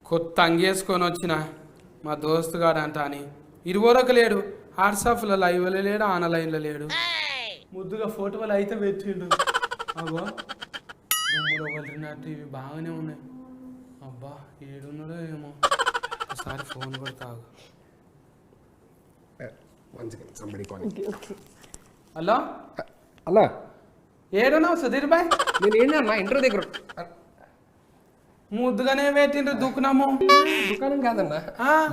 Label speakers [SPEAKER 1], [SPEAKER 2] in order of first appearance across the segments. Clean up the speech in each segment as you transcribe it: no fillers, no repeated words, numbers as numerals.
[SPEAKER 1] కొత్త అంగేసుకొని వచ్చిన మా దోస్తుగాడు అంట అని ఇరువరకు లేడు. వాట్సాప్లో లైవ్లో లేడు, ఆన్లైన్లో లేడు. ముద్దుగా ఫోటోలు అయితే పెట్టిండు. అగో దుమ్ములు వదిలినట్టు ఇవి బాగానే ఉన్నాయి. అబ్బా ఏడున్నాడో ఏమో, ఒకసారి ఫోన్ కొడతాగు. హలో
[SPEAKER 2] హలో,
[SPEAKER 1] ఏడున్నావు సుధీర్ బాయ్?
[SPEAKER 2] నేను ఏంటన్నా ఇంటర్ దగ్గర
[SPEAKER 1] ముద్దుగానే పెట్టిండ్రు దుక్కునాము.
[SPEAKER 2] దుకాణం కాదన్నా,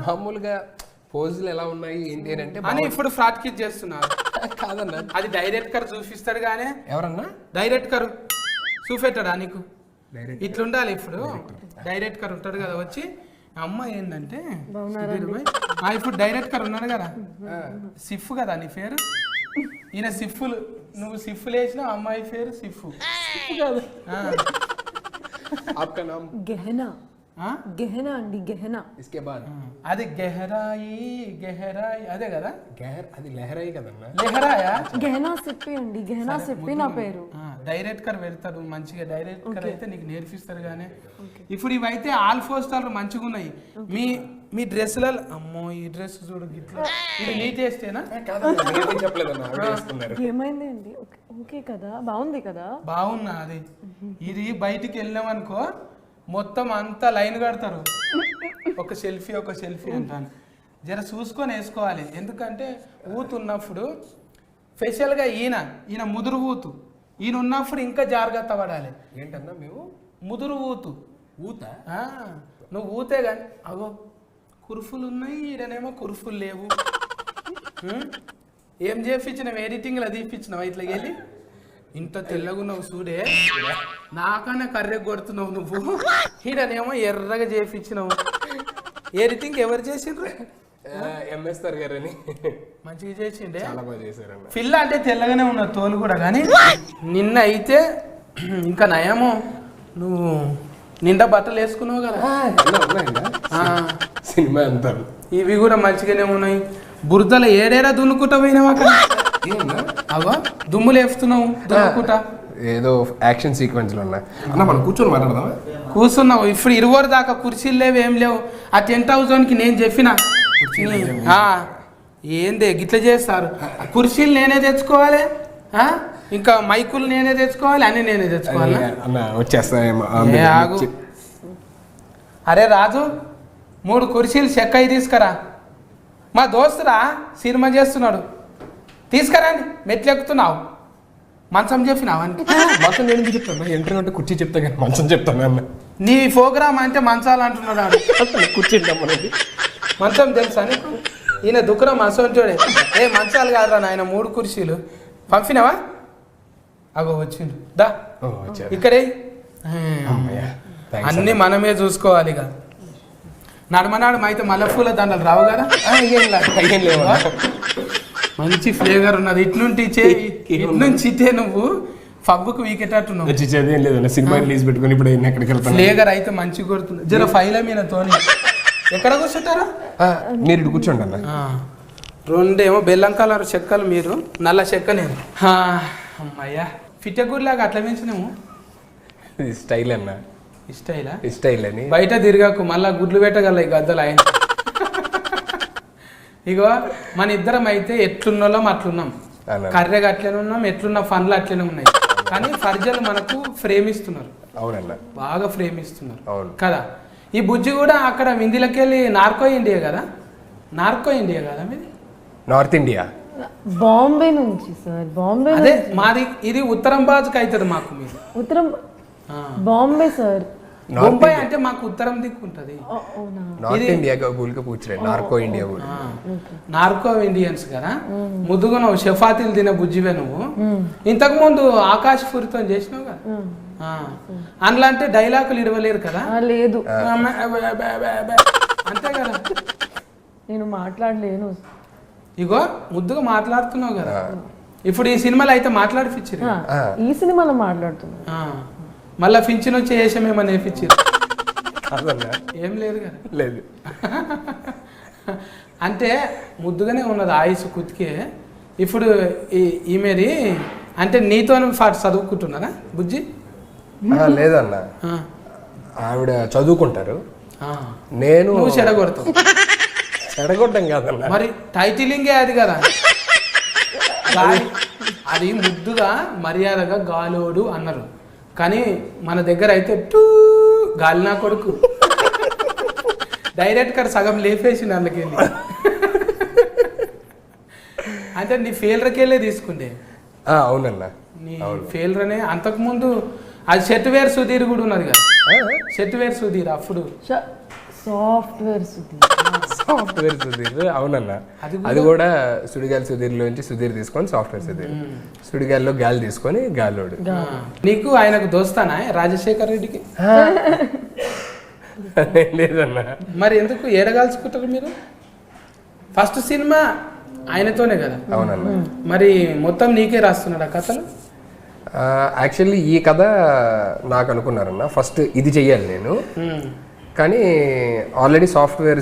[SPEAKER 2] మామూలుగా పోజులు ఎలా ఉన్నాయి ఏంటి అని అంటే
[SPEAKER 1] అని ఇప్పుడు ఫ్రాడ్ కిట్ చేస్తున్నారు.
[SPEAKER 2] కాదన్నా,
[SPEAKER 1] అది డైరెక్టర్ చూపిస్తాడు కానీ.
[SPEAKER 2] ఎవరన్నా
[SPEAKER 1] డైరెక్టర్ చూపెట్టాడా నీకు? ఇట్లుండాలి. ఇప్పుడు డైరెక్టర్ ఉంటాడు కదా, వచ్చి అమ్మ ఏంటంటే ఇప్పుడు డైరెక్టర్ ఉన్నాడు కదా, సిఫ్ కదా నీ పేరు. ఈయన సిఫ్ఫులు, నువ్వు సిఫ్ఫులు వేసిన అమ్మాయి పేరు సిఫ్ కాదు.
[SPEAKER 2] आपका नाम
[SPEAKER 3] गहना गहना अंडी गहना
[SPEAKER 2] इसके बाद
[SPEAKER 1] అది గెహరాయి గెహరాయి అదే కదా.
[SPEAKER 2] అది లెహరాయి కదన్నా.
[SPEAKER 1] లెహరాయా?
[SPEAKER 3] గహనా సిప్పి అండి, గహనా సిప్పి నా పేరు.
[SPEAKER 1] డైరెక్టర్ పెడతాడు మంచిగా. డైరెక్టర్ అయితే నీకు నేర్పిస్తారు కానీ. ఇప్పుడు ఇవైతే ఆల్ పోస్టర్లు మంచిగా ఉన్నాయి. మీ మీ డ్రెస్సులలో అమ్మో ఈ డ్రెస్ చూడు గిట్లా, ఇది నీ టేస్టేనా?
[SPEAKER 3] ఏమైంది అండి? ఓకే కదా, బాగుంది కదా.
[SPEAKER 1] బాగున్నా. అది ఇది బయటికి వెళ్ళామనుకో మొత్తం అంతా లైన్ కడతారు. ఒక సెల్ఫీ అంటాను. జర చూసుకొని వేసుకోవాలి. ఎందుకంటే ఊతున్నప్పుడు స్పెషల్గా ఈయన ముదురు ఊతు, ఈయన ఉన్నప్పుడు ఇంకా జాగ్రత్త పడాలి.
[SPEAKER 2] ఏంటన్నా మేము
[SPEAKER 1] ముదురు ఊత నువ్వు ఊతే కానీ అగో కురుఫులు ఉన్నాయి, ఈడనేమో కురుఫులు లేవు. ఏం చేయించినావు? ఎడిటింగ్లో తీపిచ్చినావు ఇట్లా వెళ్ళి. ఇంత తెల్లగున్నావు చూడే, నాకన్నా కర్రె కొడుతున్నావు నువ్వు. ఈడనేమో ఎర్రగా చేయించినావు. ఎడిటింగ్ ఎవరు చేసిండ్రు?
[SPEAKER 2] ఎంఎస్ గారని
[SPEAKER 1] మంచిగా చేసిండే.
[SPEAKER 2] చాలా బాగా చేశారన్న.
[SPEAKER 1] పిల్ల అంటే తెల్లగానే ఉన్న తోలు కూడా, కానీ నిన్న అయితే ఇంకా నయము, నువ్వు నిండా బట్టలు వేసుకున్నావు కదా.
[SPEAKER 2] సినిమా అంతా
[SPEAKER 1] ఇవి కూడా మంచిగానే ఉన్నాయి. బురదలో ఏడేరా దున్నుకుంటా పోయినావు అక్కడ. అవా దుమ్ములు వేస్తున్నావు దున్నుకుంటా.
[SPEAKER 2] ఏదో యాక్షన్ సీక్వెన్స్ లో ఉన్నా అన్న, మనం కూర్చొని మాట్లాడదాం.
[SPEAKER 1] కూర్చున్నావు. ఇప్పుడు 20 దాకా కుర్చీలు లేవు, ఏం లేవు. ఆ 10,000కి నేను చెప్పిన ఏందే గిట్ల చేస్తారు. కుర్చీలు నేనే తెచ్చుకోవాలి, ఇంకా మైకులు నేనే తెచ్చుకోవాలి, అన్ని నేనే తెచ్చుకోవాలి.
[SPEAKER 2] ఆగు.
[SPEAKER 1] అరే రాజు, 3 కుర్చీలు చెక్కయి తీసుకురా. మా దోస్తురా సినిమా చేస్తున్నాడు, తీసుకురాండి. మెట్లు ఎక్కుతున్నావు, మంచం చెప్పినావు అని.
[SPEAKER 2] మంచం నేను చెప్తాను, ఎంట్రీ అంటే కుర్చీ చెప్తా కానీ మంచం చెప్తాను అన్న.
[SPEAKER 1] నీ ప్రోగ్రామ్ అంటే మంచాలు అంటున్నాడు.
[SPEAKER 2] కుర్చీ
[SPEAKER 1] మంచం తెలుసా నీకు? ఈయన దుఃఖం అసోంటోడే. మంచాలు కాదురా నాయన, 3 కుర్చీలు పంపినావా? అగో వచ్చిండు దా ఇక్కడే. అన్ని మనమే చూసుకోవాలి. ఇక నడమనాడు అయితే మల్లెపూల దండలు రావు కదా. మంచి ఫ్లేవర్ ఉన్నది. ఇట్నుంచి నువ్వు పబ్బుకు వీకెటట్టున్నావు.
[SPEAKER 2] సినిమా రిలీజ్ పెట్టుకుని ఇప్పుడు ఎక్కడికి వెళ్తాను.
[SPEAKER 1] ఫ్లేవర్ అయితే మంచిగా కొడుతుంది. జర ఫైల మీద తోని ఎక్కడ కూర్చుంటారా?
[SPEAKER 2] మీరు ఇటు కూర్చోండి అన్న.
[SPEAKER 1] 2 ఏమో బెల్లం కలర్ చెక్కలు, మీరు నల్ల చెక్క నేను. అమ్మయ్యా ఫిట్టెగుడిలాగా అట్లా పెంచినాము.
[SPEAKER 2] స్టైల్ అన్న. స్టైల్ అని
[SPEAKER 1] బయట తిరగకు, మళ్ళా గుడ్లు పెట్టగల ఈ గద్దలు ఆయన. ఇగో మన ఇద్దరం అయితే ఎట్లున్నోళ్ళం అట్లున్నాం, కర్రెగా అట్లనే ఉన్నాం, ఎట్లున్న ఫన్లు అట్లనే ఉన్నాయి. కానీ ఫర్జలు మనకు ఫ్రేమ్ ఇస్తున్నారు.
[SPEAKER 2] అవునన్నా,
[SPEAKER 1] బాగా ఫ్రేమ్ ఇస్తున్నారు కదా. ఈ బుజ్జి కూడా అక్కడ విందిలోకి వెళ్ళి నార్కో ఇండియా కదా మీది?
[SPEAKER 2] నార్త్ ఇండియా,
[SPEAKER 3] బాంబే నుంచి సార్. బాంబే
[SPEAKER 1] అదే మాది. ఇది ఉత్తరం బాజుకి అవుతుంది మాకు. మీరు
[SPEAKER 3] ఉత్తరం బాంబే సార్.
[SPEAKER 1] బొంబాయి అంటే మాకు ఉత్తరం దిక్కు ఉంటది.
[SPEAKER 2] North India narco India,
[SPEAKER 1] narco Indians కదా. ముద్దుగా నువ్వు చపాతీలు తినే బుజ్జివే నువ్వు. ఇంతకు ముందు ఆకాశ్ పూరితో చేసినావు కదా. అందులో అంటే డైలాగులు ఇవ్వలేరు కదా.
[SPEAKER 3] లేదు
[SPEAKER 1] అంతే కదా.
[SPEAKER 3] నేను మాట్లాడలేను.
[SPEAKER 1] ఇగో ముద్దుగా మాట్లాడుతున్నావు కదా. ఇప్పుడు ఈ సినిమాలో అయితే మాట్లాడిపించారు.
[SPEAKER 3] ఈ సినిమాలో మాట్లాడుతున్నా.
[SPEAKER 1] మళ్ళా పింఛన్ వచ్చి వేసామేమని నేర్పించారు. ఏం లేదు కదా.
[SPEAKER 2] లేదు
[SPEAKER 1] అంటే ముద్దుగానే ఉన్నది ఆయుష్ కుతికే. ఇప్పుడు ఈమెది అంటే నీతో చదువుకుంటున్నారా బుజ్జి?
[SPEAKER 2] లేదన్న, ఆవిడ చదువుకుంటారు. నేను
[SPEAKER 1] నువ్వు చెడగొడతావు.
[SPEAKER 2] చెడగొట్టం కాదన్న,
[SPEAKER 1] మరి టైటిలింగే అది కదా. అది ముద్దుగా మర్యాదగా గాలోడు అన్నారు, కానీ మన దగ్గర అయితే టూ గాలి నా కొడుకు డైరెక్ట్ గా సగం లేపేసింది అందుకెళ్ళి. అంటే నీ ఫెయిల్రకెళ్ళే తీసుకుంటే.
[SPEAKER 2] అవునన్నా,
[SPEAKER 1] నీ ఫెయిల్రనే అంతకుముందు అది సెట్వేర్ సుధీర్ కూడా ఉన్నది కదా. సెట్వేర్ సుధీర్ అప్పుడు
[SPEAKER 3] సాఫ్ట్వేర్
[SPEAKER 2] సుధీర్. అవునన్నా, అది కూడా సుడిగాలి సుధీర్ లోంచి సుధీర్ తీసుకొని సాఫ్ట్వేర్ సుధీర్, సుడిగాలిలో గాలి తీసుకొని గాలోడు.
[SPEAKER 1] నీకు ఆయనకు దోస్తానా రాజశేఖర్ రెడ్డికి?
[SPEAKER 2] లేదన్నా.
[SPEAKER 1] మరి ఎందుకు ఏడగాల్చుకుంటారు మీరు? ఫస్ట్ సినిమా ఆయనతోనే కదా.
[SPEAKER 2] అవునన్నా.
[SPEAKER 1] మరి మొత్తం నీకే రాస్తున్నాడు ఆ కథలు?
[SPEAKER 2] యాక్చువల్లీ ఈ కథ నాకు అనుకున్నారన్న, ఫస్ట్ ఇది చెయ్యాలి నేను, కానీ ఆల్రెడీ సాఫ్ట్వేర్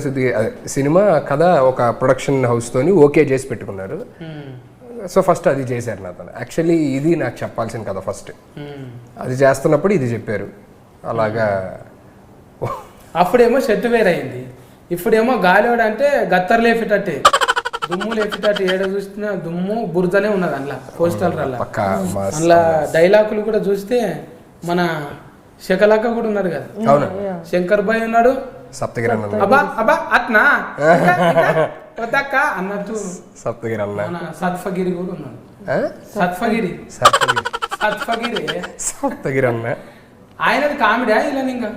[SPEAKER 2] సినిమా కథ ఒక ప్రొడక్షన్ హౌస్ తోని ఓకే చేసి పెట్టుకున్నారు. సో ఫస్ట్ అది చేశారు నాతో. యాక్చువల్లీ ఇది నాకు చెప్పాల్సిన కథ ఫస్ట్, అది చేస్తున్నప్పుడు ఇది చెప్పారు. అలాగా
[SPEAKER 1] అప్పుడేమో షర్ట్ వేర్ అయింది, ఇప్పుడేమో గాలివాడు అంటే గత్తర్ లేపేటట్టే, దుమ్ము లేపేటట్టు ఏడ చూసినా దుమ్ము బురదనే ఉన్నది అందులో పోస్టర్ల. అందులో డైలాగులు కూడా చూస్తే మన శకలక్క కూడా ఉన్నాడు కదా.
[SPEAKER 2] అవును,
[SPEAKER 1] శంకర్ భాయ్ ఉన్నాడు,
[SPEAKER 2] సప్తగిరి అన్న,
[SPEAKER 1] అబ్బా అబ్బా అట్నా వద్దక్క అన్నట్టు
[SPEAKER 2] సప్తగిరి అన్న,
[SPEAKER 1] మన సత్ఫగిరి కూడా ఉన్నాడు. సత్ఫగిరి
[SPEAKER 2] సప్తగిరి అన్న.
[SPEAKER 1] ఆయనది కామెడీ ఇలా ఇంకా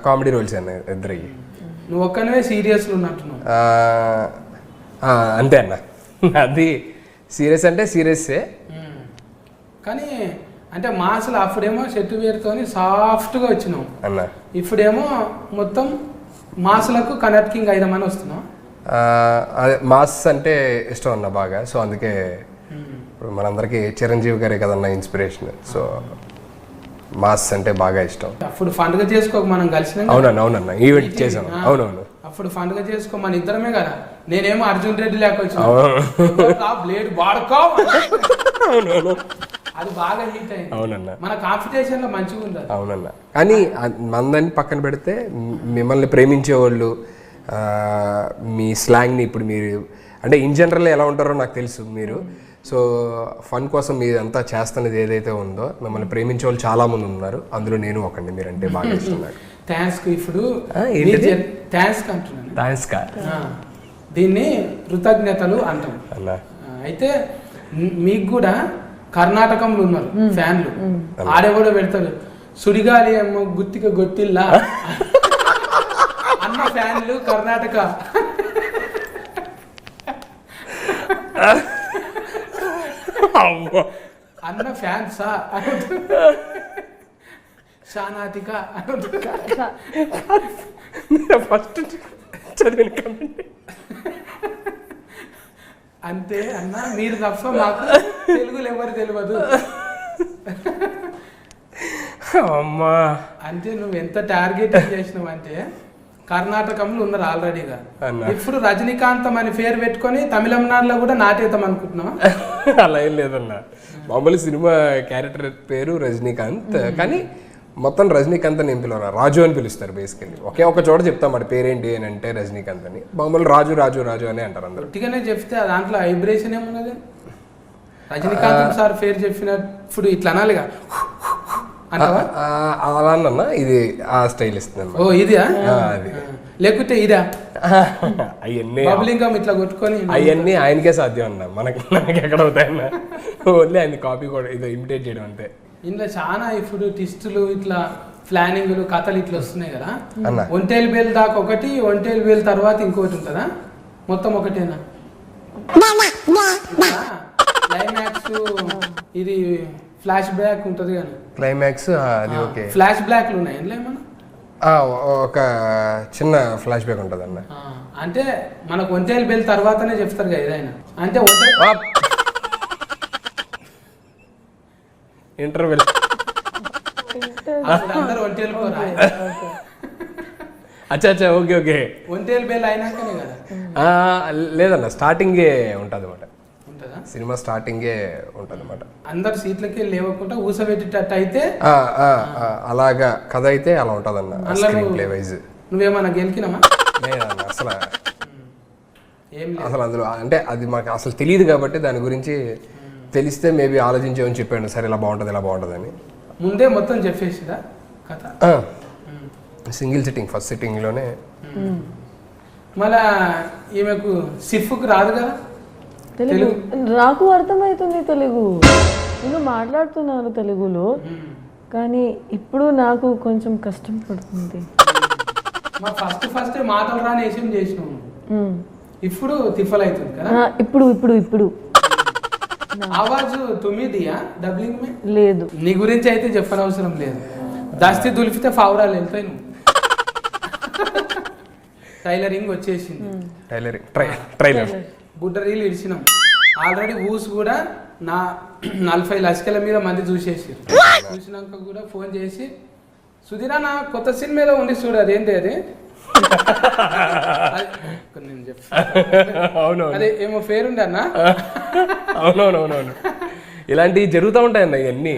[SPEAKER 2] కామెడీ రోల్స్ అన్న ఇద్దరికి.
[SPEAKER 1] నువ్వు ఒక్కనే సీరియస్లు ఉన్నట్టున్నావు.
[SPEAKER 2] అంతే అన్న, అది సీరియస్ అంటే సీరియస్సే.
[SPEAKER 1] కానీ అంటే మాసలు అప్పుడేమో చెట్టు వేరుతోని సాఫ్ట్గా వచ్చినావు
[SPEAKER 2] అన్న,
[SPEAKER 1] ఇప్పుడేమో మొత్తం మాసులకు కనెక్టింగ్ అయిదామని వస్తున్నావు.
[SPEAKER 2] అదే మాస్ అంటే ఇష్టం అన్న బాగా, సో అందుకే ఇప్పుడు మనందరికీ చిరంజీవి గారే కదన్న ఇన్స్పిరేషన్, సో మాస్ అంటే బాగా ఇష్టం.
[SPEAKER 1] అప్పుడు పండుగ చేసుకోక మనం కలిసినాం.
[SPEAKER 2] అవునన్నా, అవునన్నా, ఈవెంట్ చేసాం. అవునవును,
[SPEAKER 1] అప్పుడు పండుగ చేసుకో మన ఇద్దరమే కదా. నేనేమో అర్జున్ రెడ్డి లేక వచ్చి బ్లేడ్ వాడుకో, అది బాగా హీట్ అయింది.
[SPEAKER 2] అవునన్నా,
[SPEAKER 1] మన కాంపిటీషన్ లో మంచిగా ఉంది.
[SPEAKER 2] అవునన్నా, కానీ మందని పక్కన పెడితే మిమ్మల్ని ప్రేమించే వాళ్ళు, మీ స్లాంగ్ని ఇప్పుడు మీరు అంటే ఇన్ జనరల్ ఎలా ఉంటారో నాకు తెలుసు మీరు. సో ఫన్ కోసం మీరు అంతా చేస్తున్నది ఏదైతే ఉందో, మిమ్మల్ని ప్రేమించే వాళ్ళు చాలా మంది ఉన్నారు, అందులో నేను ఒకటి. మీరంటే బాగా ఇష్టం నాకు.
[SPEAKER 1] థ్యాంక్స్. ఇప్పుడు థ్యాంక్స్ అంటున్నాను.
[SPEAKER 2] థ్యాంక్స్ కా,
[SPEAKER 1] దీన్ని కృతజ్ఞతలు అంటాం. అయితే మీకు కూడా కర్ణాటకంలో ఉన్నారు ఫ్యాన్లు, ఆడే కూడా పెడతారు సుడిగాలి ఏమో గుత్తిక గొత్తిల్లా అన్న ఫ్యాన్లు కర్ణాటక. అన్న ఫ్యాన్సా శానాతిక
[SPEAKER 2] ఫస్ట్ చదివిన కమెంట్
[SPEAKER 1] అంతే అన్న, మీరు తప్ప మాకు తెలుగులో ఎవరు తెలియదు.
[SPEAKER 2] అమ్మా,
[SPEAKER 1] అంటే నువ్వు ఎంత టార్గెట్ చేసినావు అంటే కర్ణాటకంలో ఉన్నారు ఆల్రెడీగా. ఇప్పుడు రజనీకాంతం అని పేరు పెట్టుకొని తమిళనాడులో కూడా నాటేద్దాం అనుకుంటున్నావా?
[SPEAKER 2] అలా ఏం లేదన్న, మామూలు సినిమా క్యారెక్టర్ పేరు రజనీకాంత్, కానీ మొత్తం రజనీకాంత్ అని ఏం పిలవరు, రాజు అని పిలుస్తారు బేసికల్లీ. ఒకే ఒక చోట చెప్తాం వాడి పేరేంటి అని అంటే రజనీకాంత్ అని, మామూలు రాజు రాజు రాజు అని అంటారు అందరు.
[SPEAKER 1] గట్టిగానే చెప్తే దాంట్లో వైబ్రేషన్ ఏమున్నది? రజనీకాంత్ సార్ పేరు చెప్పినప్పుడు ఇట్లా అనాలిగా
[SPEAKER 2] అలా అన్న, ఇది ఆ స్టైల్ ఇస్తుంది.
[SPEAKER 1] ఓ ఇదా? లేకుంటే ఇదా?
[SPEAKER 2] అవన్నీ
[SPEAKER 1] బబ్లింగం ఇట్లా కొట్టుకొని
[SPEAKER 2] అవన్నీ ఆయనకే సాధ్యం అన్న, మనకి ఎక్కడ అవుతాయన్న, ఓన్లీ ఆయన కాపీ కూడా ఇది ఇమిటేట్ చేయడం అంతే.
[SPEAKER 1] ఇందులో చాలా ఇప్పుడు టిస్టులు ఇట్లా ప్లానింగ్లు కథలు ఇట్లా వస్తున్నాయి కదా. ఒంటేలు బేల్ దాకా ఒకటి, ఒంటేలు బేల్ తర్వాత ఇంకోటి ఉంటుందా? మొత్తం ఒకటేనా? క్లైమాక్స్ ఇది ఫ్లాష్ బ్యాక్ ఉంటుంది కానీ
[SPEAKER 2] క్లైమాక్స్ అది ఓకే.
[SPEAKER 1] ఫ్లాష్ బ్యాక్లు ఉన్నాయి ఏమన్నా?
[SPEAKER 2] ఒక చిన్న ఫ్లాష్ బ్యాక్ ఉంటుంది అన్న.
[SPEAKER 1] అంటే మనకు ఒంటేలు బేల్ తర్వాతనే చెప్తారు కదా ఏదైనా. అంటే
[SPEAKER 2] ఇంటర్వెల్
[SPEAKER 1] అందరూ ఒంటేలు పోరా?
[SPEAKER 2] అచ్చా అచ్చా, ఓకే ఓకే.
[SPEAKER 1] ఒంటేలు బేల్ అయినాకనే కదా?
[SPEAKER 2] లేదన్న, స్టార్టింగే ఉంటుంది అన్నమాట.
[SPEAKER 1] ఉంటుందా?
[SPEAKER 2] సినిమా స్టార్టింగే ఉంటుంది అనమాట.
[SPEAKER 1] అందరు సీట్లకి లేవకుండా ఊసబెట్టేటట్టు అయితే
[SPEAKER 2] అలాగా కథ అయితే అలా ఉంటుంది అన్న స్క్రీన్ ప్లే వైజ్.
[SPEAKER 1] నువ్వేమన్నా గెలికినామా?
[SPEAKER 2] లేదన్న అసలు
[SPEAKER 1] ఏం లేదు.
[SPEAKER 2] అసలు అందులో అంటే అది మాకు అసలు తెలియదు కాబట్టి దాని గురించి తెలిస్తే మేబీ ఆలోచించామని చెప్పాను, సరే ఇలా బాగుంటుంది ఇలా బాగుంటుంది అని.
[SPEAKER 1] ముందే మొత్తం చెప్పేసిరా కథ?
[SPEAKER 2] సింగిల్ సిట్టింగ్, ఫస్ట్ సిట్టింగ్లోనే.
[SPEAKER 1] మళ్ళా ఈమెకు సిఫ్కు రాదు కదా
[SPEAKER 3] తెలుగు? నాకు అర్థమవుతుంది తెలుగు, నేను మాట్లాడుతున్నాను తెలుగులో, కానీ ఇప్పుడు నాకు కొంచెం కష్టం పడుతుంది.
[SPEAKER 1] మా ఫస్ట్ మాటలు రాని వేసం చేసినాము, ఇప్పుడు తిఫల్ అవుతుంది కదా.
[SPEAKER 3] ఇప్పుడు
[SPEAKER 1] ఆవాజు తుమ్మిదియా డబ్లింగ్ మే
[SPEAKER 3] లేదు.
[SPEAKER 1] నీ గురించి అయితే చెప్పనవసరం లేదు, దస్తి దులిపితే ఫావరాలు వెళ్తాయి. నువ్వు టైలరింగ్ వచ్చేసింది,
[SPEAKER 2] ట్రైలర్
[SPEAKER 1] గుడ్డ రీలు ఇడిచినాం ఆల్రెడీ. ఊస్ కూడా నా 40 లక్షల మీద మంది చూసేసారు. చూసినాక కూడా ఫోన్ చేసి సుధీరా నా కొత్త సినిమాలో ఉండి చూడు అదేంటి అది నేను
[SPEAKER 2] అవును
[SPEAKER 1] అదే ఏమో పేరుండే అన్న.
[SPEAKER 2] అవునవునవునవును, ఇలాంటివి జరుగుతూ ఉంటాయన్న. ఇవన్నీ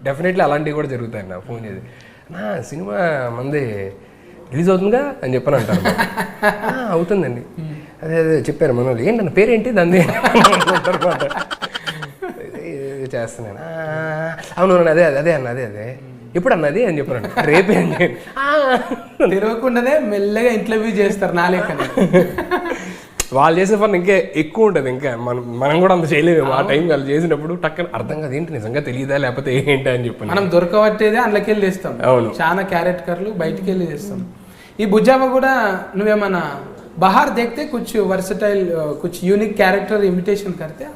[SPEAKER 2] డెఫినెట్లీ అలాంటివి కూడా జరుగుతాయన్న. ఫోన్ చేసి నా సినిమా మంది రిలీజ్ అవుతుందిగా అని చెప్పని అంటారు. అవుతుందండి, అదే అదే చెప్పారు మన వాళ్ళు. ఏంటన్న పేరేంటి దాన్ని అంటారు. చేస్తున్నాను, అవును అదే అదే అన్న అదే అదే ఎప్పుడు అన్నది అని చెప్పాను. రేపే అని
[SPEAKER 1] తెలియకుండానే మెల్లగా ఇంటర్వ్యూ చేస్తారు నా లెక్కనే.
[SPEAKER 2] వాళ్ళు చేసే పని ఇంకా ఎక్కువ ఉంటుంది, ఇంకా మనం కూడా అంత చేయలేము. ఆ టైం వాళ్ళు చేసినప్పుడు టక్కన అర్థం కాదు, ఏంటి నిజంగా తెలియదా లేకపోతే ఏంటి అని చెప్పి
[SPEAKER 1] మనం దొరకబట్టేదే అందులోకి వెళ్ళి తెస్తాం.
[SPEAKER 2] అవును,
[SPEAKER 1] చాలా క్యారెక్టర్లు బయటికి వెళ్ళి తెస్తాం. ఈ బుజ్జామ కూడా నువ్వేమన్నా बाहर देखते कुछ वर्सेटाइल कुछ यूनिक कैरेक्टर इमिटेशन करते हैं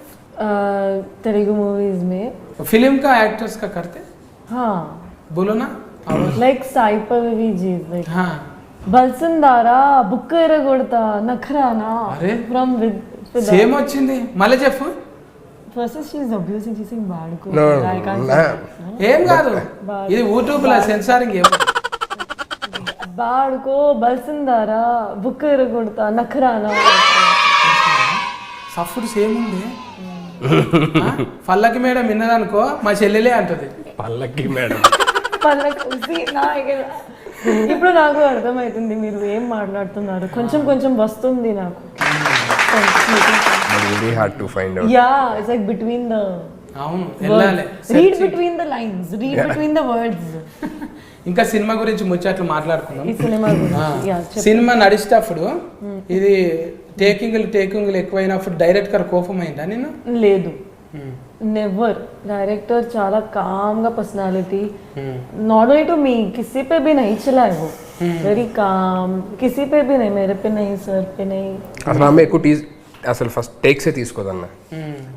[SPEAKER 3] तेलुगु मूवीज में?
[SPEAKER 1] फिल्म का एक्टर्स का करते?
[SPEAKER 3] हाँ
[SPEAKER 1] बोलो ना.
[SPEAKER 3] लाइक साई पल्लवी जी, लाइक
[SPEAKER 1] हाँ
[SPEAKER 3] బల్సందారా బుక్కర కొడతా నఖరానా ఫ్రమ్ విత్
[SPEAKER 1] సేమ్ వచ్చింది మళ్ళీ చెప్పు.
[SPEAKER 3] First she is abusing, she sing బాడుకో.
[SPEAKER 1] ఏం కాదు, ఇది యూట్యూబ్ లో సెన్సారింగ్ ఏమో.
[SPEAKER 3] బాడుకో బల్సందారా బుక్కర కొడతా నఖరానా
[SPEAKER 1] సఫ్డ్ సేమ్ ఉంది. పల్లకి మేడం విన్నదనుకో మా చెల్లెలే అంటది
[SPEAKER 2] పల్లకి మేడం.
[SPEAKER 3] ఇప్పుడు నాకు అర్థమవుతుంది మీరు ఏం మాట్లాడుతున్నారు, కొంచెం కొంచెం వస్తుంది నాకు. Yeah it's like between the
[SPEAKER 1] అవును వెళ్ళాలి,
[SPEAKER 3] read between the lines, read between the words.
[SPEAKER 1] ఇంకా సినిమా గురించి ముచ్చట్లు మాట్లాడుకున్నాం.
[SPEAKER 3] ఈ సినిమా గురించి
[SPEAKER 1] సినిమా నడిచేటప్పుడు ఇది టేకింగ్లు ఎక్కువైనప్పుడు డైరెక్టర్ కోపం అయిందా నేను?
[SPEAKER 3] లేదు, नेवर. डायरेक्टर చాలా काम का personality, not only to me, किसी पे भी नहीं चला है वो. वेरी काम, किसी पे भी नहीं, मेरे पे नहीं, सर पे नहीं.
[SPEAKER 2] అసలు అమ్మాయి ఎక్కువ అసలు ఫస్ట్ టేక్సే తీసుకోదన్న,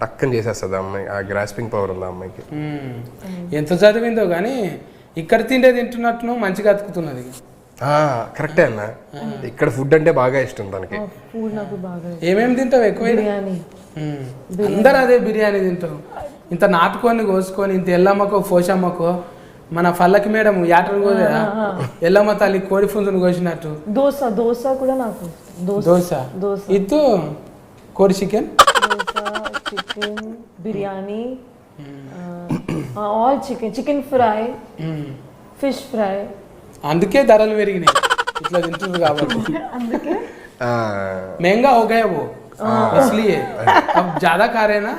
[SPEAKER 2] టక్కని చేసేస్తుంది అమ్మాయి. ఆ గ్రాస్పింగ్ పవర్ ఉంది అమ్మాయికి.
[SPEAKER 1] ఎంత చదివిందో కానీ ఇక్కడ తిండే తింటున్నట్టు మంచిగా అతుకుతున్నది.
[SPEAKER 2] కరెక్టే అన్న, ఇక్కడ ఫుడ్ అంటే బాగా ఇష్టం తనకి.
[SPEAKER 3] ఫుడ్ నాకు బాగా.
[SPEAKER 1] ఏమేమి తింటావు ఎక్కువ?
[SPEAKER 3] బిర్యానీ.
[SPEAKER 1] అందరు అదే బిర్యానీ తింటారు. ఇంత నాటుకొని కోసుకొని ఇంత ఎల్లమ్మకో పోషమ్మకో మన పల్లకి మేడం యాటలు కోదా ఎల్లమ్మ తల్లి కోడి పుంజును కోసినట్టు.
[SPEAKER 3] దోశ దోశ కూడా నాకు.
[SPEAKER 1] దోశ ఇత్తు కోడి chicken,
[SPEAKER 3] chicken biryani, all chicken, chicken fry, fish fry.
[SPEAKER 1] అందుకే ధరలు పెరిగినాయి ఇట్లా తింటున్నారు కాబట్టి.
[SPEAKER 3] అందుకే
[SPEAKER 1] महंगा हो गया वो, इसलिए अब ज्यादा खा रहे ना.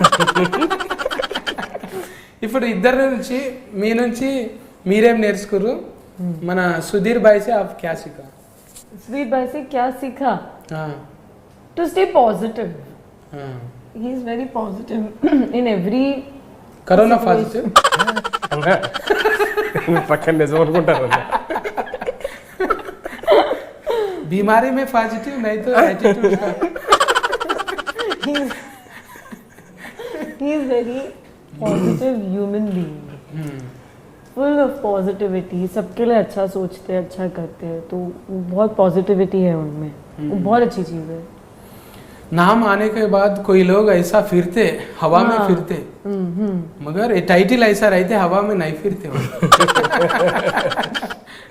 [SPEAKER 1] ఇప్పుడు ఇద్దరి నుంచి మీ నుంచి మీరేం నేర్చుకురు? మన సుధీర్ భాయ్ से आप क्या सीखा?
[SPEAKER 3] सुधीर भाई से क्या सीखा? To stay positive. He is very positive in every.
[SPEAKER 1] Corona positive
[SPEAKER 2] పక్కన నిజం అనుకుంటారు.
[SPEAKER 1] बीमारी में पॉजिटिव नहीं तो attitude.
[SPEAKER 3] He is very positive human being, full of positivity. सबके लिए अच्छा सोचते हैं, अच्छा करते हैं, तो बहुत पॉजिटिविटी है उनमें. वो बहुत अच्छी चीज़ है.
[SPEAKER 1] नाम आने के बाद कोई लोग ऐसा फिरते हवा में फिरते, मगर ये टाइटल ऐसा रहते हवा में नहीं फिरते.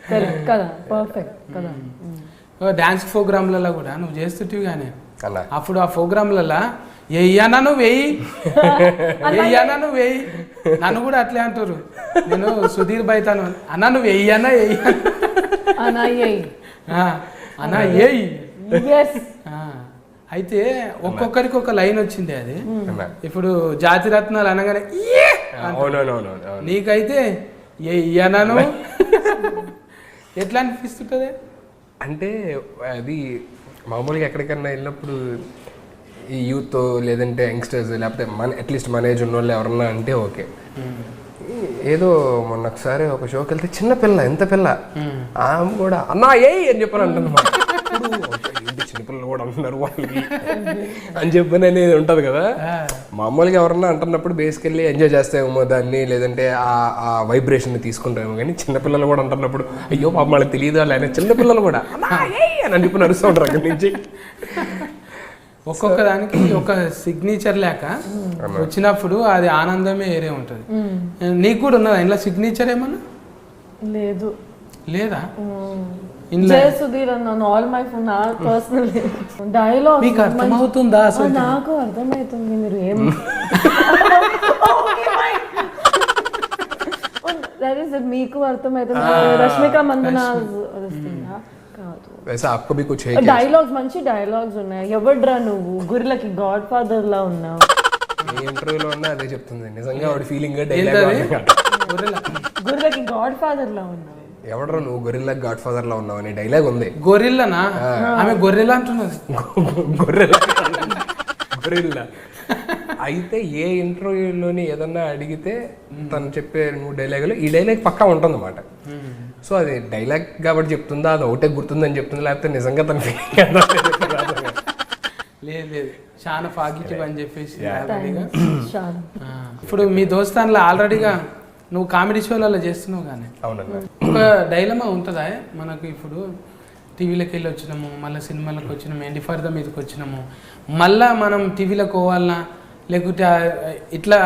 [SPEAKER 3] करेक्ट కదా, పర్ఫెక్ట్ కదా.
[SPEAKER 1] డాన్స్ ప్రోగ్రాంలలో కూడా నువ్వు చేస్తుంటివి కానీ
[SPEAKER 2] అన్న
[SPEAKER 1] అప్పుడు ఆ ప్రోగ్రాంలలో వెయ్యన్నా నువ్వు వెయ్యి వెయ్యన్నా నువ్వు వెయ్యి నన్ను కూడా అట్లే అంటారు. నేను సుధీర్ బైతాను అన్నా నువ్వు వెయ్యన్నా వెయ్యి అన్నా ఏయ్. అయితే ఒక్కొక్కరికి ఒక లైన్ వచ్చింది. అది ఇప్పుడు జాతి రత్నాలు అనగానే నీకైతే ఏయ్యన్నాను ఎట్లా అనిపిస్తుంటది?
[SPEAKER 2] అంటే అది మామూలుగా ఎక్కడికన్నా వెళ్ళినప్పుడు ఈ యూత్ లేదంటే యంగ్స్టర్స్ లేకపోతే అట్లీస్ట్ మన ఏజ్ ఉన్న వాళ్ళు ఎవరన్నా అంటే ఓకే. ఏదో మొన్న ఒకసారి ఒక షోకి వెళ్తే చిన్న పిల్ల ఎంత పిల్ల ఆమె కూడా అన్నా ఏయ్ అని చెప్పని అంటున్నమాట. చిన్నపిల్లలు కూడా అంటున్నారు వాళ్ళకి అని చెప్పని అనేది ఉంటుంది కదా. మామూలుగా ఎవరన్నా అంటున్నప్పుడు బేసికల్లీ ఎంజాయ్ చేస్తామేమో దాన్ని, లేదంటే ఆ వైబ్రేషన్ తీసుకుంటామేమో. కానీ చిన్నపిల్లలు కూడా అంటున్నప్పుడు అయ్యో పాప వాళ్ళకి తెలియదు అని చిన్నపిల్లలు కూడా అని చెప్పి నడుస్తూ ఉంటారు అక్కడి నుంచి.
[SPEAKER 1] ఒక్కొక్క దానికి ఒక సిగ్నేచర్ లేక వచ్చినప్పుడు అది ఆనందమే వేరే ఉంటుంది. నీకు కూడా ఉన్నదా ఇంట్లో సిగ్నేచర్ ఏమన్నా?
[SPEAKER 3] లేదు.
[SPEAKER 1] లేదా?
[SPEAKER 3] సుధీర్ అన్నాను ఆల్ మై ఫోన్ నా పర్సనల్ డైలాగ్
[SPEAKER 1] మీకు అర్థమవుతుందా? అసలు
[SPEAKER 3] నాకు అర్థమవుతుంది. మీరు ఏం మీకు అర్థమవుతుంది. రష్మిక మందన డైలాగ్స్ మంచి డైలాగ్స్ ఉన్నాయి. ఎవడ్రా నువ్వు గొర్రెలకి గాడ్ ఫాదర్ లా ఉన్నావు.
[SPEAKER 2] ఇంటర్వ్యూలో ఉన్నా అదే చెప్తుంది. నిజంగా వాడి ఫీలింగ్
[SPEAKER 3] గొర్రెలకి గాడ్ ఫాదర్ లా ఉన్నావు.
[SPEAKER 2] ఎవడరా నువ్వు గొరిల్లా గాడ్ ఫాదర్ లా ఉన్నావు అనే డైలాగ్ ఉంది.
[SPEAKER 1] గొరిల్లానా? ఆమె గొర్రెలా అంటున్నది.
[SPEAKER 2] గొరిల్లా అయితే ఏ ఇంటర్వ్యూలోని ఏదన్నా అడిగితే తను చెప్పే డైలాగులు ఈ డైలాగ్ పక్కా ఉంటుంది అన్నమాట. సో అది డైలాగ్ కాబట్టి చెప్తుందా, అది ఒకటే గుర్తుందని చెప్తుంది, లేకపోతే నిజంగా తన
[SPEAKER 1] లేదు చాలా పాజిటివ్ అని చెప్పేసి. ఇప్పుడు మీ దోస్తాన్లో ఆల్రెడీగా నువ్వు కామెడీ షోలలో చేస్తున్నావు కానీ ఒక డైలమా ఉంటుందా మనకు? ఇప్పుడు టీవీలోకి వెళ్ళి వచ్చినాము, మళ్ళీ సినిమాలకు వచ్చినాము, ఎండి ఫర్ద మీదకి వచ్చినాము, మళ్ళీ మనం టీవీలోకి పోవాలన్నా లేకుంటే ఇట్లా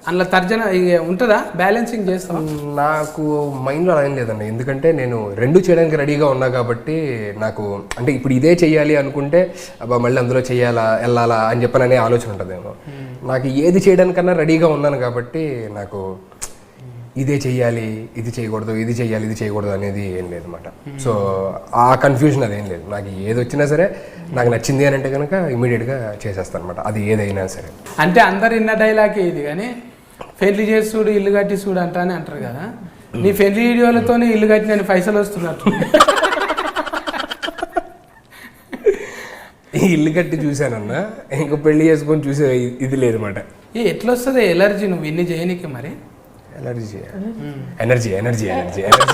[SPEAKER 1] అందులో తర్జన ఉంటుందా? బ్యాలెన్సింగ్ చేస్తాం?
[SPEAKER 2] నాకు మైండ్లో అలా ఏం లేదండి. ఎందుకంటే నేను రెండు చేయడానికి రెడీగా ఉన్నా కాబట్టి నాకు అంటే ఇప్పుడు ఇదే చెయ్యాలి అనుకుంటే అబ్బా మళ్ళీ అందులో చెయ్యాలా వెళ్ళాలా అని చెప్పననే ఆలోచన ఉంటుందేమో. నాకు ఏది చేయడానికన్నా రెడీగా ఉన్నాను కాబట్టి నాకు ఇదే చెయ్యాలి, ఇది చేయకూడదు, ఇది చెయ్యాలి, ఇది చేయకూడదు అనేది ఏం లేదు అనమాట. సో ఆ కన్ఫ్యూజన్ అదేం లేదు. నాకు ఏది వచ్చినా సరే నాకు నచ్చింది అని అంటే కనుక ఇమీడియట్గా చేసేస్తాను అనమాట, అది ఏదైనా సరే.
[SPEAKER 1] అంటే అందరు ఇన్న డైలాగే ఇది, కానీ పెళ్లి చేసి చూడు ఇల్లు కట్టి చూడు అంటానే అంటారు కదా. నీ పెళ్లి వీడియోలతోనే ఇల్లు కట్టిన పైసలు వస్తున్నట్టు.
[SPEAKER 2] ఇల్లు కట్టి చూశానన్నా, ఇంకా పెళ్లి చేసుకొని చూసే ఇది లేదు అనమాట.
[SPEAKER 1] ఎట్లా వస్తుంది ఎలర్జీ నువ్వు ఇన్ని చేయనీకి? మరి
[SPEAKER 2] energy energy energy energy energy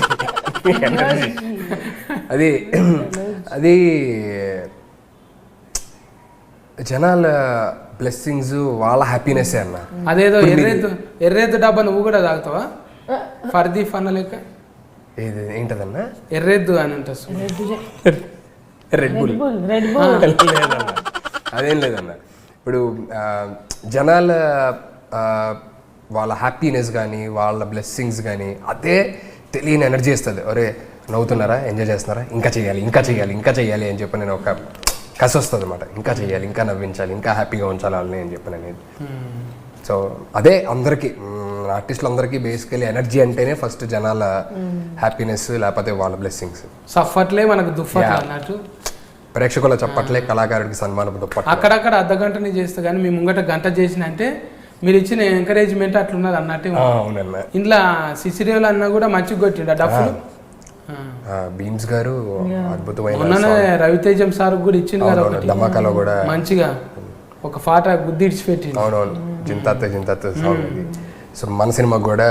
[SPEAKER 2] energy అది అది జనాల బ్లెస్సింగ్స్, వాళ్ళ హ్యాపీనెస్ అన్న.
[SPEAKER 1] అదేదో ఎర్రేద్దు డబ్బా నువ్వు కూడా తాగుతావా? ఫర్దీఫ్ అన్న లెక్క
[SPEAKER 2] ఏది ఏంటదన్నా?
[SPEAKER 1] ఎర్రేద్దు అని ఉంటుంది.
[SPEAKER 2] రెడ్ బుల్ లేదన్న, అదేం లేదన్న. ఇప్పుడు జనాల వాళ్ళ హ్యాపీనెస్ కానీ వాళ్ళ బ్లెస్సింగ్స్ కానీ అదే తెలియని ఎనర్జీ ఇస్తుంది. ఒరే నవ్వుతున్నారా, ఎంజాయ్ చేస్తున్నారా, ఇంకా చేయాలి ఇంకా చేయాలి ఇంకా చేయాలి అని చెప్పి నేను ఒక కసి వస్తుంది అనమాట. ఇంకా చేయాలి, ఇంకా నవ్వించాలి, ఇంకా హ్యాపీగా ఉంచాలి వాళ్ళని అని చెప్పి అనేది. సో అదే అందరికీ ఆర్టిస్టులందరికీ బేసికలీ ఎనర్జీ అంటేనే ఫస్ట్ జనాల హ్యాపీనెస్, లేకపోతే వాళ్ళ బ్లెస్సింగ్స్.
[SPEAKER 1] సఫట్లే మనకు దుఫట్ అన్నట్టు,
[SPEAKER 2] ప్రేక్షకుల చప్పట్లే కళాకారుడికి సన్మానం దుప్పట్లు.
[SPEAKER 1] అక్కడక్కడ అర్ధగంటని చేస్తే కానీ మీ ముంగట గంట చేసిన అంటే మీరు ఇచ్చిన ఎంకరేజ్మెంట్ అట్లున్నది అన్నట్టు. ఇంట్లో సిసిరేవులు అన్నా కూడా మంచిగా కొట్టిండు డబ్బులు.
[SPEAKER 2] బీమ్స్ గారు అద్భుతమైన
[SPEAKER 1] రవితేజం సార్ కూడా ఇచ్చింది కదా
[SPEAKER 2] ధమాకాలో కూడా
[SPEAKER 1] మంచిగా ఒక పాట గుద్దిడిచి పెట్టి.
[SPEAKER 2] అవునవును, జింతాత జింతాత సాంగ్ ఇది. సో మన సినిమాకి కూడా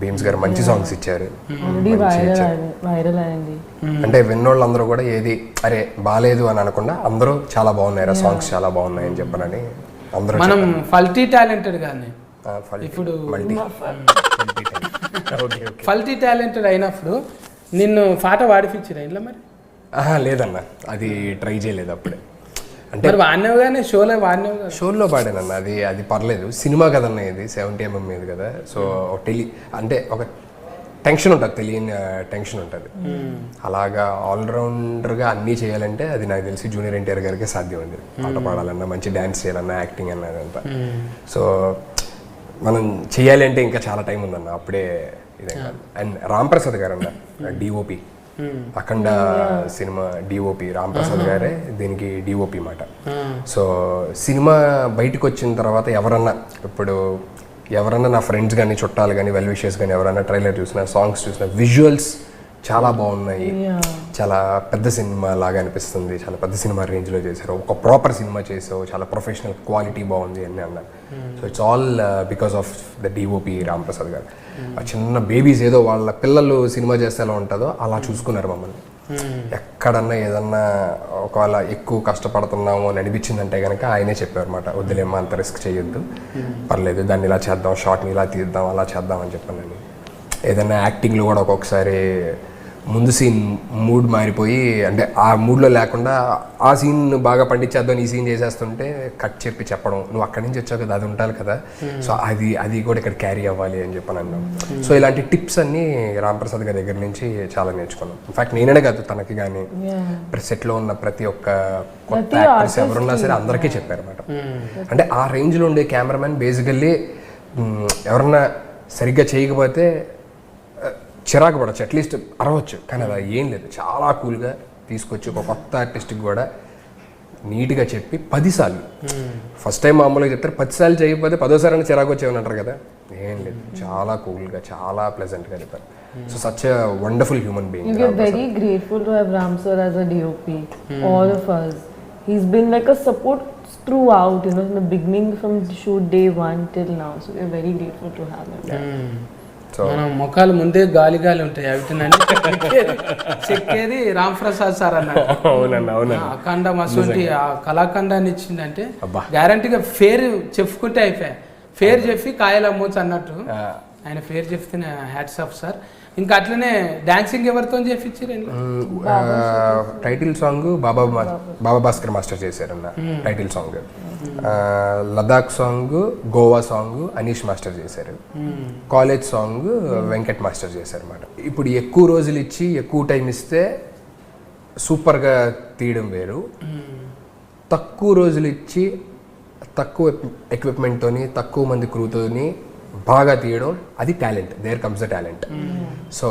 [SPEAKER 2] బీమ్స్ గారు మంచి సాంగ్స్ ఇచ్చారు. అంటే విన్నోళ్ళందరూ కూడా ఏది అరే బాగాలేదు అని అనకుండా అందరూ చాలా బాగున్నాయి, సాంగ్స్ చాలా బాగున్నాయి అని చెప్పనని అందరూ.
[SPEAKER 1] మనం మల్టీ టాలెంటెడ్ కానీ ఇప్పుడు మల్టీ టాలెంటెడ్ అయినప్పుడు నిన్ను పాట పాడిపించారా ఇంట్లో? మరి
[SPEAKER 2] లేదన్న, అది ట్రై చేయలేదు అప్పుడే.
[SPEAKER 1] అంటే వాడినావు కానీ షోలో వాడినావు కదా?
[SPEAKER 2] షోలో పాడానన్న, అది పర్లేదు. సినిమా కదన్న, ఇది 70mm మీద కదా. సో అంటే ఒక టెన్షన్ ఉంటుంది, తెలియని టెన్షన్ ఉంటుంది. అలాగా ఆల్రౌండర్గా అన్నీ చేయాలంటే అది నాకు తెలిసి జూనియర్ ఎన్టీఆర్ గారికి సాధ్యం ఉంది. పాట పాడాలన్నా, మంచి డ్యాన్స్ చేయాలన్నా, యాక్టింగ్ అన్నా అదంతా. సో మనం చేయాలి అంటే ఇంకా చాలా టైం ఉందన్న, అప్పుడే ఇదే కాదు. అండ్ రామ్ ప్రసాద్ గారు అన్న డిఓపి, అఖండ సినిమా డిఓపి రామ్ ప్రసాద్ గారే దీనికి డిఓపి మాట. సో సినిమా బయటకు వచ్చిన తర్వాత ఎవరన్నా నా ఫ్రెండ్స్ కానీ, చుట్టాలు కానీ, వెల్ విషెస్ కానీ ఎవరైనా ట్రైలర్ చూసినా, సాంగ్స్ చూసినా, విజువల్స్ చాలా బాగున్నాయి, చాలా పెద్ద సినిమా లాగా అనిపిస్తుంది, చాలా పెద్ద సినిమా రేంజ్లో చేశారు, ఒక ప్రాపర్ సినిమా చేసావు, చాలా ప్రొఫెషనల్, క్వాలిటీ బాగుంది అని అన్నారు. So it's all because of the DOP Ram Prasad గారు. ఆ చిన్న బేబీస్ ఏదో వాళ్ళ పిల్లలు సినిమా చేస్తే ఎలా ఉంటుందో అలా చూసుకున్నారు మమ్మల్ని. ఎక్కడన్నా ఏదన్నా ఒకవేళ ఎక్కువ కష్టపడుతున్నాము అని అనిపించిందంటే కనుక ఆయనే చెప్పారు అనమాట, వద్దులేమ్మా అంత రిస్క్ చేయొద్దు, పర్లేదు దాన్ని ఇలా చేద్దాం, షార్ట్ని ఇలా తీద్దాం, అలా చేద్దాం అని చెప్పాను. ఏదైనా యాక్టింగ్లో కూడా ఒక్కొక్కసారి ముందు సీన్ మూడ్ మారిపోయి, అంటే ఆ మూడ్లో లేకుండా ఆ సీన్ బాగా పండించేద్దాం, ఈ సీన్ చేసేస్తుంటే కట్ చెప్పడం, నువ్వు అక్కడి నుంచి వచ్చావు కదా, అది ఉండాలి కదా, సో అది కూడా ఇక్కడ క్యారీ అవ్వాలి అని చెప్పని అన్నాం. సో ఇలాంటి టిప్స్ అన్నీ రామ్ ప్రసాద్ గారి దగ్గర నుంచి చాలా నేర్చుకున్నాం. ఇన్ఫాక్ట్ నేనే కాదు, తనకి కానీ సెట్లో ఉన్న ప్రతి ఒక్క కొత్త యాక్టర్స్ ఎవరున్నా సరే అందరికీ చెప్పారు అనమాట. అంటే ఆ రేంజ్లో ఉండే కెమెరామెన్ బేసికల్లీ ఎవరన్నా సరిగ్గా చేయకపోతే చిరాకు పడవచ్చు, అట్లీస్ట్ అరవచ్చు, కానీ అలా ఏం లేదు. చాలా కూల్గా తీసుకొచ్చి ఒక కొత్త ఆర్టిస్ట్కి కూడా నీట్గా చెప్పి 10 సార్లు, ఫస్ట్ టైం మామూలుగా చెప్తారు, 10 సార్లు చేయకపోతే 10వ సారి చిరాకు వచ్చేవని అంటారు కదా, ఏం లేదు, చాలా కూల్గా, చాలా ప్లెజెంట్గా చెప్పారు. So such a wonderful human being.
[SPEAKER 3] We are very grateful to have Ram sir as a DOP, all of us. He's been like a support throughout, you know, from the beginning, from shoot day 1 till now. So we are very grateful to have him.
[SPEAKER 1] మన ముఖాలు ముందే గాలి ఉంటాయి, అవిటినండి చెక్కేది Ram Prasad sir అన్నాడు. అఖండ మసూంటి ఆ కళాఖండాన్ని ఇచ్చిందంటే గ్యారంటీగా fair చెప్పుకుంటే అయిపోయా, ఫేర్ చెప్పి కాయలు అమ్మొచ్చు అన్నట్టు ఆయన ఫేర్ చెప్తేనే హ్యాట్స్ ఆఫ్ సార్. ఇంకా అట్లనే డాన్సింగ్ ఎవరితో చేపించారు?
[SPEAKER 2] Title song Baba Bhaskar master చేశారన్న title song. Ladakh song, Goa song Aneesh master చేశారు. కాలేజ్ సాంగ్ వెంకట్ మాస్టర్ చేశారు అన్నమాట. ఇప్పుడు ఎక్కువ రోజులు ఇచ్చి ఎక్కువ టైం ఇస్తే సూపర్గా తీయడం వేరు, తక్కువ రోజులు ఇచ్చి తక్కువ ఎక్విప్మెంట్తోని, తక్కువ మంది క్రూతోని బాగా తీయడం, అది talent. There comes the talent. So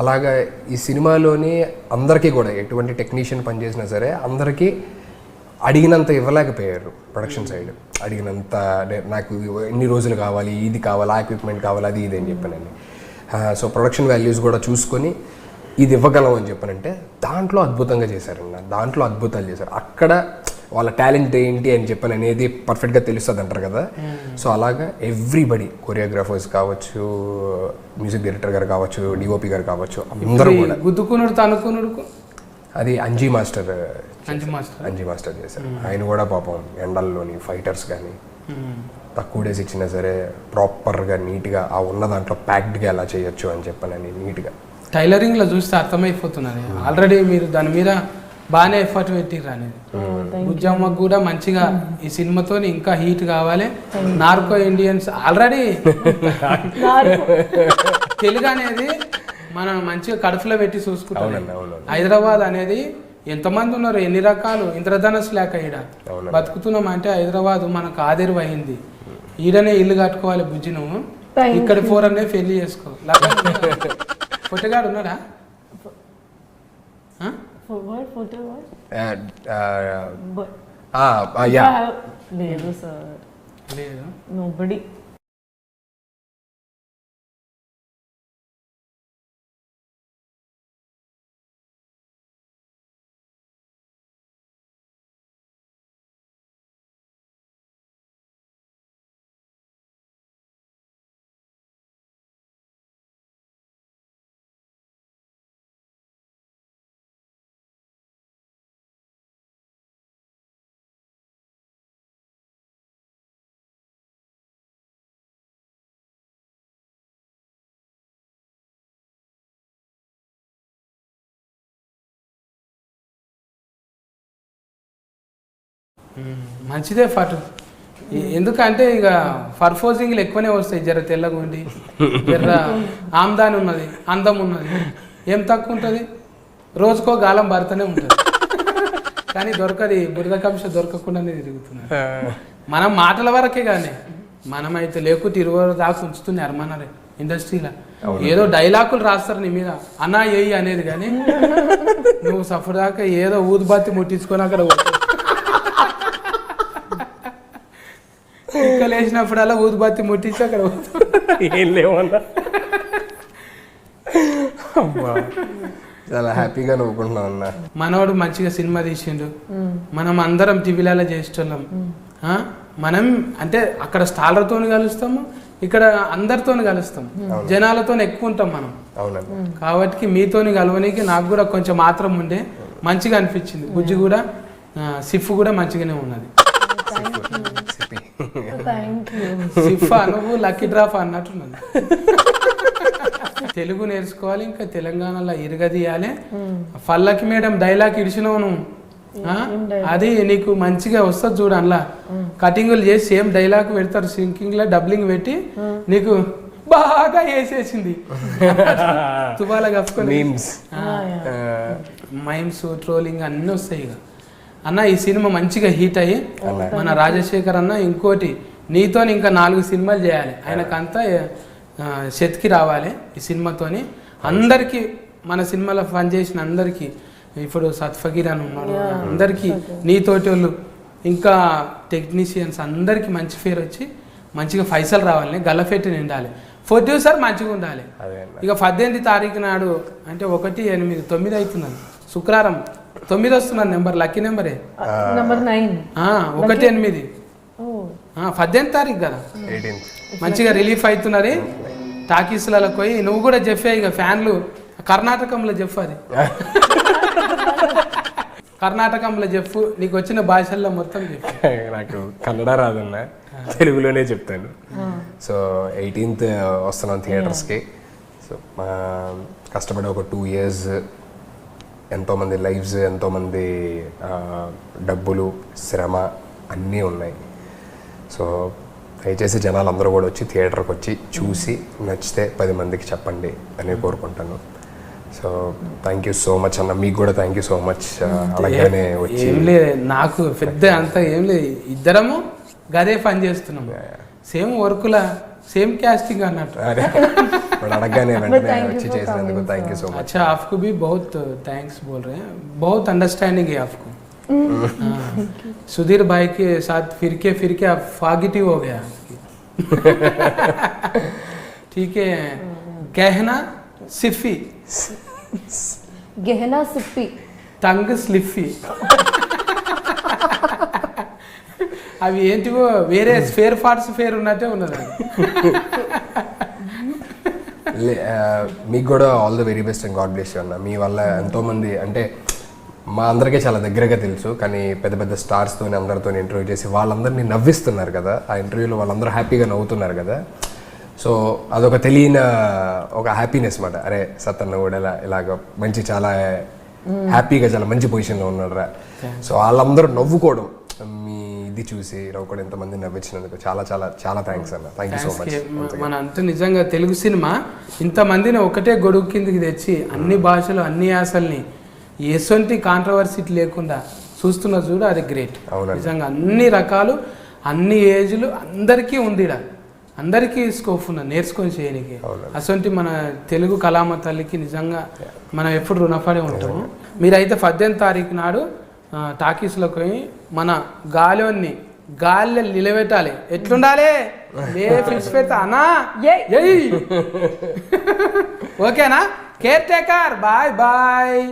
[SPEAKER 2] అలాగా ఈ సినిమాలోని అందరికీ కూడా ఎటువంటి టెక్నీషియన్ పనిచేసినా సరే అందరికీ అడిగినంత ఇవ్వలేకపోయారు. ప్రొడక్షన్ సైడ్ అడిగినంత, నాకు ఎన్ని రోజులు కావాలి, ఇది కావాలి, ఆ ఎక్విప్మెంట్ కావాలి, అది ఇది అని చెప్పానండి. సో ప్రొడక్షన్ వాల్యూస్ కూడా చూసుకొని ఇది ఇవ్వగలం అని చెప్పానంటే దాంట్లో అద్భుతంగా చేశారన్న, దాంట్లో అద్భుతాలు చేశారు. అక్కడ వాళ్ళ టాలెంట్ ఏంటి అని చెప్పని అనేది పర్ఫెక్ట్గా తెలుస్తుంది అంటారు కదా. సో అలాగా ఎవ్రీబడి, కొరియోగ్రాఫర్స్ కావచ్చు, మ్యూజిక్ డైరెక్టర్ గారు కావచ్చు, డిఓపి గారు కావచ్చు, అందరూ కూడా అది అంజీ మాస్టర్ చేశారు. ఆయన కూడా పాపం ఎండల్లోని ఫైటర్స్ కానీ తక్కువ డేస్ ఇచ్చినా సరే ప్రాపర్గా నీట్గా ఆ ఉన్న దాంట్లో ప్యాక్డ్గా ఎలా చేయొచ్చు అని చెప్పని నీట్గా
[SPEAKER 1] టైలరింగ్లో చూస్తే అర్థమైపోతున్నది. ఆల్రెడీ మీరు దాని మీద బాగానే ఎఫర్ట్ పెట్టిర్రు అనేది. బుజ్జమ్మకు కూడా మంచిగా ఈ సినిమాతో ఇంకా హీట్ కావాలి. నార్కో ఇండియన్స్ ఆల్రెడీ తెలుగు అనేది మనం మంచిగా కడుపులో పెట్టి చూసుకుంటాం. హైదరాబాద్ అనేది ఎంతమంది ఉన్నారు, ఎన్ని రకాలు ఇంద్రధనస్ లేక ఈడ బతుకుతున్నాం అంటే హైదరాబాద్ మనకు ఆదిర్వహింది. ఈడనే ఇల్లు కట్టుకోవాలి బుజ్జి, నువ్వు ఇక్కడ 4 అనే పెళ్లి చేసుకో. పొట్టగాడు ఉన్నాడా?
[SPEAKER 3] లేదు సార్, లేదు, nobody.
[SPEAKER 1] మంచిదే ఫాటు. ఎందుకంటే ఇక పర్ఫోజింగ్లు ఎక్కువనే వస్తాయి, జర తెల్లగుండి జర ఆమ్దాని ఉన్నది, అందం ఉన్నది, ఏం తక్కువ ఉంటుంది, రోజుకో గాలం భర్తనే ఉంటుంది. కానీ దొరకది, బురద కంశ దొరకకుండానే తిరుగుతున్నారు. మనం మాటల వరకే కానీ మనమైతే లేకుంటే 20 దాకా ఉంచుతున్నారు మన ఇండస్ట్రీలో. ఏదో డైలాగులు రాస్తారు నీ మీద అన్నా ఏయి అనేది, కానీ నువ్వు సఫర్ దాకా ఏదో ఊదుబాతి ముట్టించుకొని అక్కడ ఇంకా లేచినప్పుడల్లా ఊదుబాతి ముట్టించి అక్కడ
[SPEAKER 2] ఏం లేవన్నా. చాలా హ్యాపీగా నవ్వుకుంటున్నాం అన్న.
[SPEAKER 1] మనవాడు మంచిగా సినిమా తీసిండు, మనం అందరం టీవీలలో చేసేటోళ్ళం. మనం అంటే అక్కడ స్టార్లతో కలుస్తాము, ఇక్కడ అందరితో కలుస్తాం, జనాలతో ఎక్కువ ఉంటాం మనం. కాబట్టి మీతోని కలవనికి నాకు కూడా కొంచెం మాత్రం ఉండే మంచిగా అనిపించింది. బుజ్జి కూడా సిఫ్ కూడా మంచిగానే ఉన్నది. సిఫా నువ్వు లక్కీ డ్రాప్ అన్నట్టున్నది. తెలుగు నేర్చుకోవాలి, ఇంకా తెలంగాణలో ఇరగదీయాలి. పల్లకి మేడం డైలాగ్ ఇడిచినావు నువ్వు, అది నీకు మంచిగా వస్తుంది చూడు. అందులో కటింగులు చేసి సేమ్ డైలాగ్ పెడతారు, సింకింగ్ లో డబ్లింగ్ పెట్టి నీకు బాగా వేసేసింది. తుబాలా కప్పుకొని మైమ్స్ ట్రోలింగ్ అన్నీ వస్తాయి. ఇక అన్న ఈ సినిమా మంచిగా హీట్ అయ్యి మన రాజశేఖర్ అన్న ఇంకోటి నీతో ఇంకా 4 సినిమాలు చేయాలి. ఆయనకంతా శతికి రావాలి ఈ సినిమాతోని. అందరికీ మన సినిమాలో పనిచేసిన అందరికీ, ఇప్పుడు సత్ఫకీర్ అని ఉన్నాడు, అందరికీ నీతోటి వాళ్ళు ఇంకా టెక్నీషియన్స్ అందరికీ మంచి పేరు వచ్చి మంచిగా పైసలు రావాలి, గల్లఫెట్టి నిండాలి, ప్రొడ్యూసర్ మంచిగా ఉండాలి. ఇక 18 తారీఖు నాడు అంటే 1, 8, 9 అవుతుందని, శుక్రవారం 9 వస్తున్నారు నెంబర్, లక్కీ నెంబరే
[SPEAKER 3] నెంబర్ 9
[SPEAKER 1] 1, 8 18 తారీఖు కదా, మంచిగా రిలీఫ్ అవుతున్నది. టాకీస్లలో పోయి నువ్వు కూడా చెప్పే, ఇక ఫ్యాన్లు కర్ణాటకంలో చెప్పు, అది కర్ణాటకంలో చెప్పు, నీకు వచ్చిన భాషల్లో మొత్తం చెప్పు.
[SPEAKER 2] నాకు కన్నడ రాదన్న, తెలుగులోనే చెప్తాను. సో 18th వస్తున్నాం థియేటర్స్కి. సో మా కష్టపడి ఒక 2 years ఎంతోమంది లైఫ్స్, ఎంతోమంది డబ్బులు, శ్రమ అన్నీ ఉన్నాయి. సో దయచేసి జనాలు అందరూ కూడా వచ్చి థియేటర్కి వచ్చి చూసి నచ్చితే 10 మందికి చెప్పండి అని కోరుకుంటాను. So thank you so much అన్న, మీకు కూడా థ్యాంక్ యూ సో మచ్. అలాగే వచ్చి
[SPEAKER 1] ఏం లేదు, నాకు పెద్ద అంత ఏం లేదు, ఇద్దరము గదే పని చేస్తున్నాము, సేమ్ వర్కులా సేమ్ कास्टिंग అన్నట్టు.
[SPEAKER 2] అడగగానే వెంటనే వచ్చి చేసినందుకు థ్యాంక్ యూ సో మచ్.
[SPEAKER 1] अच्छा आपको भी बहुत थैंक्स बोल रहे हैं, बहुत अंडरस्टैंडिंग है आपको. सुधीर भाई के साथ फिर के आप पॉजिटिव हो गया. ठीक है. गहना सिफी,
[SPEAKER 3] గెహనా సిప్పి,
[SPEAKER 1] టంగ్ స్లిఫీ, అవి ఏంటివో వేరే స్పేర్ పార్ట్స్ పేరు ఉన్నట్టే ఉన్నది.
[SPEAKER 2] మీకు కూడా all the very best and God bless you అన్న. మీ వల్ల ఎంతోమంది, అంటే మా అందరికీ చాలా దగ్గరగా తెలుసు, కానీ పెద్ద పెద్ద స్టార్స్తో అందరితో ఇంటర్వ్యూ చేసి వాళ్ళందరినీ నవ్విస్తున్నారు కదా, ఆ ఇంటర్వ్యూలో వాళ్ళందరూ హ్యాపీగా నవ్వుతున్నారు కదా. సో అదొక తెలియని ఒక హ్యాపీనెస్ మాట. అరే సత్తన్న కూడా ఇలాగ మంచి చాలా హ్యాపీగా చాలా మంచి పొజిషన్లో ఉన్నాడు రా. సో వాళ్ళందరూ నవ్వుకోవడం, మీ ఇది చూసి నవ్వుకోవడం, ఎంతమంది నవ్వించినందుకు చాలా చాలా చాలా థ్యాంక్స్ అన్న. Thank you so much.
[SPEAKER 1] మన అంటే నిజంగా తెలుగు సినిమా ఇంతమందిని ఒకటే గొడుగు కిందికి తెచ్చి అన్ని భాషలు అన్ని యాసల్ని ఎటువంటి కాంట్రవర్సీ లేకుండా చూస్తున్న చూడు, అది గ్రేట్. నిజంగా అన్ని రకాలు అన్ని ఏజ్లు అందరికీ ఉంది, అందరికీ స్కోప్ ఉన్నది నేర్చుకొని చేయడానికి. అటువంటి మన తెలుగు కళామ తల్లికి నిజంగా మనం ఎప్పుడు రుణపడి ఉంటాము. మీరైతే 18 తారీఖు నాడు టాకీస్లోకి పోయి మన గాలిని గాలిలో నిలబెట్టాలి. ఎట్లుండాలి ఫిక్స్ పెడతా అన్నా, ఓకేనా? Caretaker, bye bye.